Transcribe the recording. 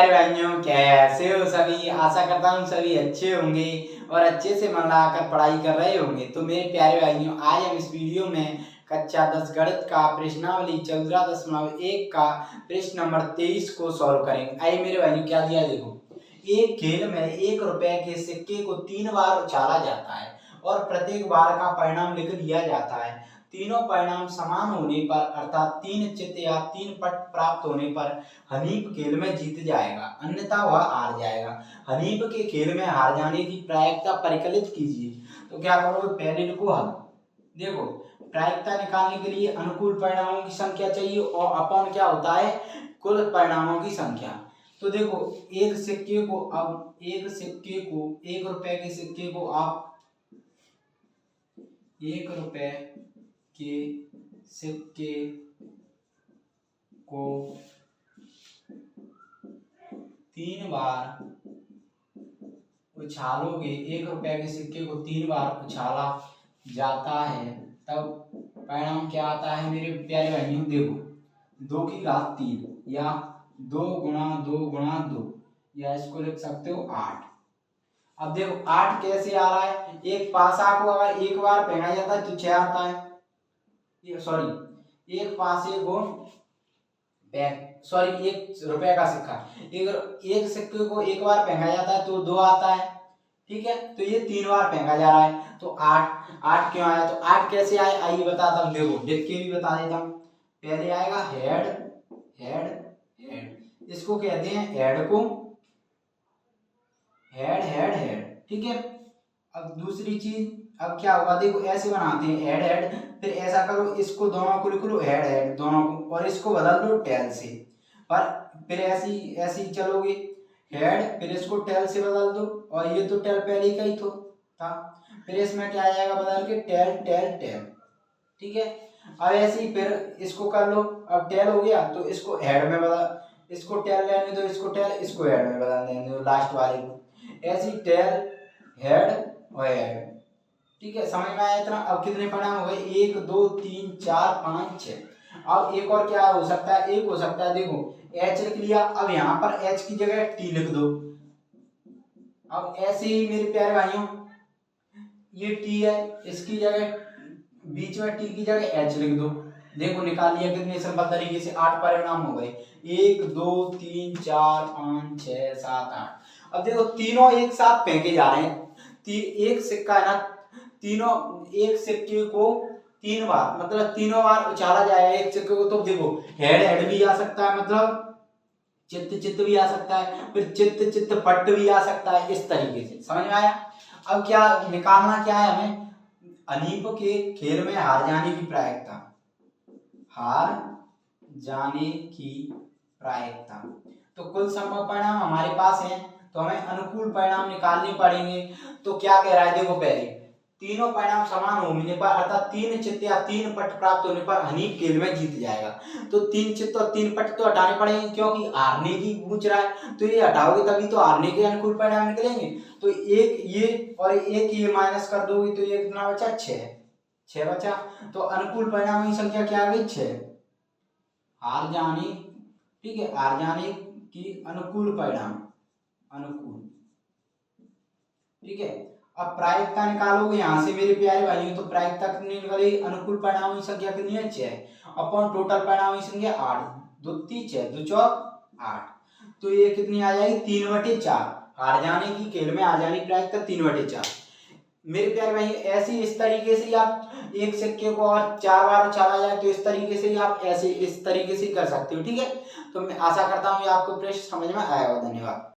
प्यारे भाइयों, कैसे हो सभी। आशा करता हूँ सभी अच्छे होंगे और अच्छे से मन लगाकर पढ़ाई कर रहे होंगे। तो मेरे प्यारे भाइयों, आज हम इस वीडियो में कक्षा 10 गणित का प्रश्नावली 14.1 का प्रश्न नंबर 23 को सॉल्व करेंगे। आइए मेरे भाइयों, क्या दिया देखो। एक खेल में 1 रुपए के सिक्के को 3 बार उछाला जाता है और प्रत्येक बार का परिणाम लिख दिया जाता है। तीनों परिणाम समान होने पर अर्थात 3 चित्त या 3 पट प्राप्त होने पर हनीफ खेल में जीत जाएगा, अन्यथा वह हार जाएगा। हनीफ के खेल में हार जाने की प्रायिकता परिकलित कीजिए। तो क्या करोगे, पहले लिखो हल। देखो, प्रायिकता निकालने के लिए अनुकूल परिणामों की संख्या चाहिए और अपॉन क्या होता है, कुल परिणामों की संख्या। तो देखो, एक सिक्के को अब एक रुपए के सिक्के को आप 1 रुपए के सिक्के को 3 बार उछालोगे, 1 रुपए के सिक्के को 3 बार उछाला जाता है, तब परिणाम क्या आता है मेरे प्यारे भाइयों। देखो, 2 की घात 3 या 2 गुणा 2 गुणा 2, या इसको लिख सकते हो 8। अब देखो 8 कैसे आ रहा है, एक पासा को अगर एक बार पहना जाता है तो 6 आता है। एक पासे को 1 रुपए का सिक्का, एक सिक्के को एक बार फेंका जाता है तो 2 आता है। ठीक है, तो ये 3 बार फेंका जा रहा है तो 8 क्यों आया। तो 8 कैसे आए आइए बताता हूँ। देखो, लिख के भी बता देता हूँ। पहले आएगा हेड हेड हेड, इसको कहते हैं हेड को, हेड हेड हेड। ठीक है, अब दूसरी चीज, अब क्या होगा, देखो ऐसे बनाते हैं हेड हेड, फिर ऐसा करो, इसको दोनों को लिख लो हेड हेड दोनों को, और इसको बदल दो टेल से। पर फिर ऐसी चलोगे, हेड फिर इसको टेल से बदल दो, और ये तो टेल पहले का ही तो था, फिर इसमें क्या आ जाएगा बदल के टेल टेल टेल। ठीक है, अब ऐसे ही फिर इसको कर लो। अब टेल हो गया तो इसको हेड में बदल, इसको टेल लेने दो, इसको टेल, इसको हेड में बदल देने दो लास्ट वाले को। ऐसी टेल हेड और हेड। ठीक है, समझ में आया इतना। अब कितने परिणाम हो गए, 1 2 3 4 5 6। अब एक और क्या हो सकता है, एक हो सकता है, देखो H लिख लिया, अब यहाँ पर H की जगह T लिख दो। अब ऐसे ही मेरे प्यारे भाइयों, ये T है, इसकी जगह बीच में T की जगह H लिख दो। देखो निकाल लिया कितने सिंपल तरीके से, 8 परिणाम हो गए, 1 2 3 4 5 6 7 8। अब देखो तीनों एक साथ फेंके जा रहे हैं। एक सिक्का है ना, तीनों एक सिक्के को 3 बार, मतलब तीनों बार उछाला जाएगा एक सिक्के को। तो देखो हेड हेड भी आ सकता है, मतलब चित्त चित्त भी आ सकता है, फिर चित्त चित्त पट्ट भी आ सकता है, इस तरीके से। समझ में आया। अब क्या निकालना क्या है हमें, हनीफ के खेल में हार जाने की प्रायिकता, हार जाने की प्रायिकता। तो कुल संभव परिणाम हमारे पास हैं, तो हमें अनुकूल परिणाम निकालने पड़ेंगे। तो क्या कह रहा है, देखो पहले तीनों परिणाम समान होने पर अर्थात 3 चित्त या 3 पट प्राप्त होने पर हनीफ खेल में जीत जाएगा। तो 3 चित्त और 3 पट तो हटाने पड़ेंगे, क्योंकि हारने की पूछ रहा है, तो ये हटाओगे तभी तो हारने के अनुकूल परिणाम निकलेंगे। तो एक ये और एक ये माइनस कर दोगे तो ये कितना बचा, 6 बचा। तो अनुकूल परिणाम की संख्या क्या आ गई, 6। हार जाने, ठीक है, हार जाने की अनुकूल परिणाम, अनुकूल। ठीक है, अब प्रायिकता निकालोगे यहाँ से मेरे प्यारे भाइयों, तो प्रायिकता कितनी निकलेगी, अनुकूल परिणामों की संख्या कितनी है, 6 अपॉन टोटल परिणामों की संख्या 8, 2 3 6 2 4 8। तो ये कितनी आ जाएगी, 3/4। हार जाने की खेल में हार जाने की प्रायिकता 3/4। मेरे प्यारे भाई ऐसे इस तरीके से आप एक सिक्के को और 4 बार उछाला जाए तो इस तरीके से ही आप ऐसे इस तरीके से कर सकते हो। ठीक है, तो मैं आशा करता हूँ आपको प्रश्न समझ में आया होगा। धन्यवाद।